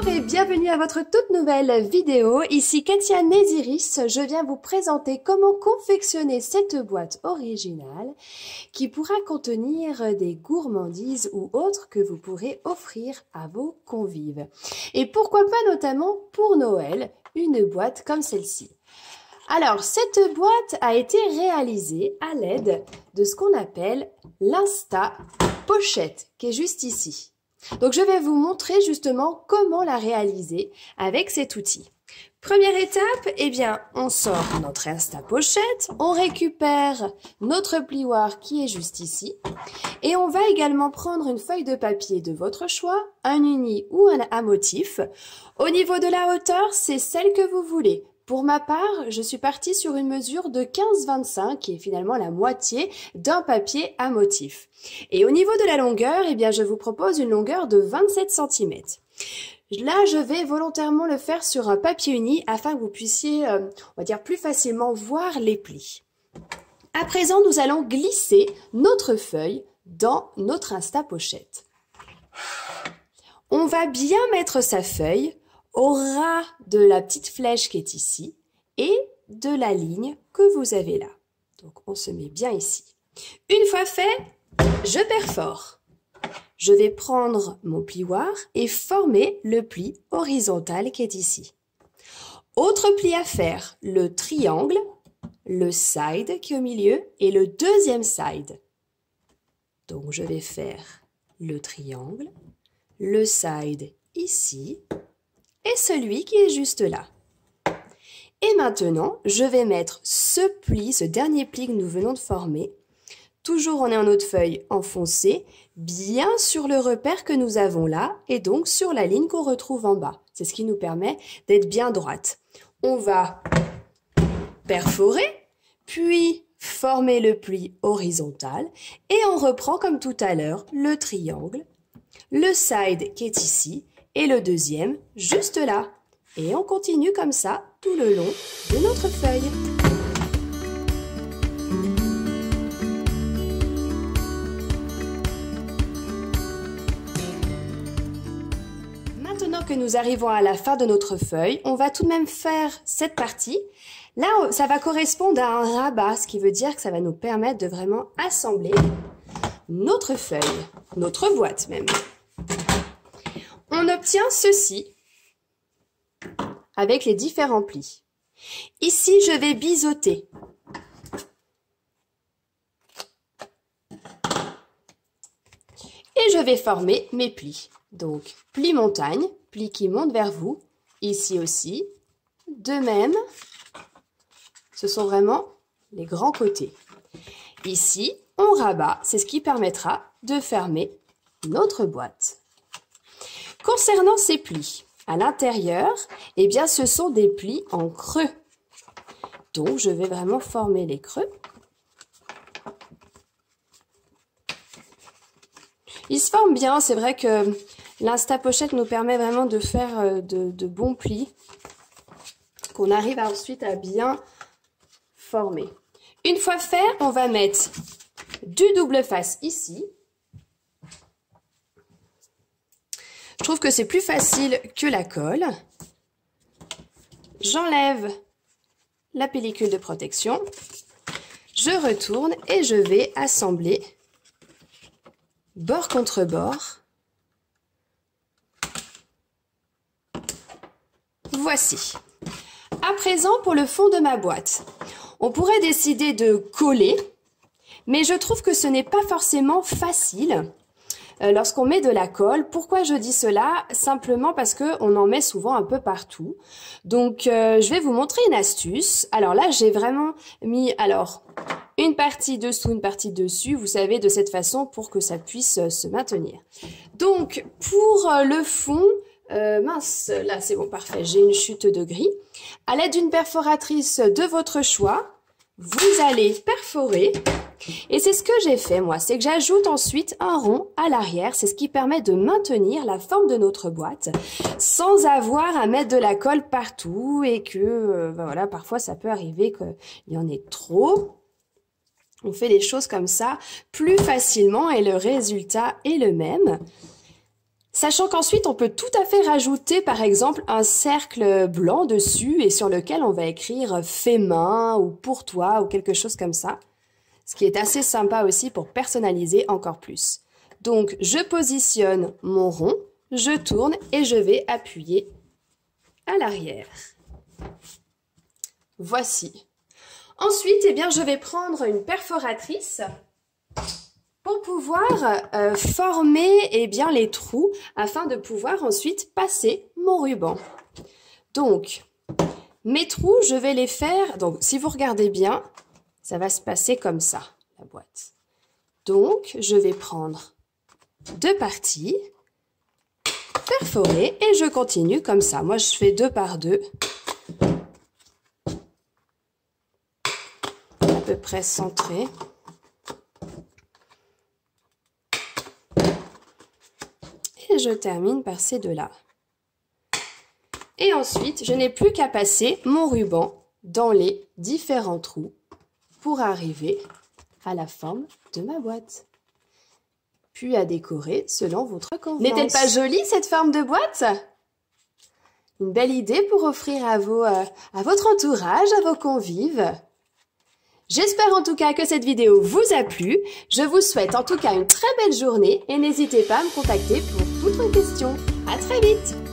et bienvenue à votre toute nouvelle vidéo. Ici Katia Néziris, je viens vous présenter comment confectionner cette boîte originale qui pourra contenir des gourmandises ou autres que vous pourrez offrir à vos convives. Et pourquoi pas notamment pour Noël, une boîte comme celle-ci. Alors, cette boîte a été réalisée à l'aide de ce qu'on appelle l'Insta Pochette, qui est juste ici. Donc, je vais vous montrer justement comment la réaliser avec cet outil. Première étape, eh bien, on sort notre Insta Pochette, on récupère notre plioir qui est juste ici et on va également prendre une feuille de papier de votre choix, un uni ou un à motif. Au niveau de la hauteur, c'est celle que vous voulez. Pour ma part, je suis partie sur une mesure de 15-25, qui est finalement la moitié d'un papier à motif. Et au niveau de la longueur, eh bien, je vous propose une longueur de 27 cm. Là, je vais volontairement le faire sur un papier uni afin que vous puissiez, on va dire, plus facilement voir les plis. À présent, nous allons glisser notre feuille dans notre Insta Pochette. On va bien mettre sa feuille au ras de la petite flèche qui est ici et de la ligne que vous avez là. Donc, on se met bien ici. Une fois fait, je perfore. Je vais prendre mon plioir et former le pli horizontal qui est ici. Autre pli à faire, le triangle, le side qui est au milieu et le deuxième side. Donc, je vais faire le triangle, le side ici, et celui qui est juste là. Et maintenant, je vais mettre ce pli, ce dernier pli que nous venons de former, toujours en notre feuille enfoncée, bien sur le repère que nous avons là, et donc sur la ligne qu'on retrouve en bas. C'est ce qui nous permet d'être bien droite. On va perforer, puis former le pli horizontal, et on reprend comme tout à l'heure le triangle, le side qui est ici, et le deuxième juste là. Et on continue comme ça tout le long de notre feuille. Maintenant que nous arrivons à la fin de notre feuille, on va tout de même faire cette partie. Là, ça va correspondre à un rabat, ce qui veut dire que ça va nous permettre de vraiment assembler notre feuille, notre boîte même. On obtient ceci avec les différents plis. Ici, je vais biseauter. Et je vais former mes plis. Donc, pli montagne, pli qui monte vers vous. Ici aussi. De même, ce sont vraiment les grands côtés. Ici, on rabat. C'est ce qui permettra de fermer notre boîte. Concernant ces plis, à l'intérieur, eh bien, ce sont des plis en creux. Donc, je vais vraiment former les creux. Ils se forment bien. C'est vrai que l'Insta Pochette nous permet vraiment de faire de bons plis qu'on arrive ensuite à bien former. Une fois fait, on va mettre du double face ici. Je trouve que c'est plus facile que la colle. J'enlève la pellicule de protection. Je retourne et je vais assembler bord contre bord. Voici. À présent, pour le fond de ma boîte, on pourrait décider de coller, mais je trouve que ce n'est pas forcément facile. Lorsqu'on met de la colle. Pourquoi je dis cela? Simplement parce qu'on en met souvent un peu partout. Donc, je vais vous montrer une astuce. Alors là, j'ai vraiment mis une partie dessous, une partie dessus. Vous savez, de cette façon pour que ça puisse se maintenir. Donc, pour le fond, mince, là c'est bon, parfait. J'ai une chute de gris. À l'aide d'une perforatrice de votre choix, vous allez perforer. Et c'est ce que j'ai fait moi, c'est que j'ajoute ensuite un rond à l'arrière, c'est ce qui permet de maintenir la forme de notre boîte sans avoir à mettre de la colle partout et que voilà, parfois ça peut arriver qu'il y en ait trop. On fait les choses comme ça plus facilement et le résultat est le même. Sachant qu'ensuite, on peut tout à fait rajouter, par exemple, un cercle blanc dessus et sur lequel on va écrire « fait main » ou « pour toi » ou quelque chose comme ça. Ce qui est assez sympa aussi pour personnaliser encore plus. Donc, je positionne mon rond, je tourne et je vais appuyer à l'arrière. Voici. Ensuite, eh bien, je vais prendre une perforatrice pour pouvoir former eh bien, les trous afin de pouvoir ensuite passer mon ruban. Donc, mes trous, je vais les faire, donc si vous regardez bien, ça va se passer comme ça, la boîte. Donc, je vais prendre deux parties, perforer et je continue comme ça. Moi, je fais 2 par 2. À peu près centré. Et je termine par ces deux-là. Et ensuite, je n'ai plus qu'à passer mon ruban dans les différents trous pour arriver à la forme de ma boîte. Puis à décorer selon votre convenance. N'est-elle pas jolie cette forme de boîte? Une belle idée pour offrir à votre entourage, à vos convives. J'espère en tout cas que cette vidéo vous a plu. Je vous souhaite en tout cas une très belle journée et n'hésitez pas à me contacter pour toutes vos questions. À très vite!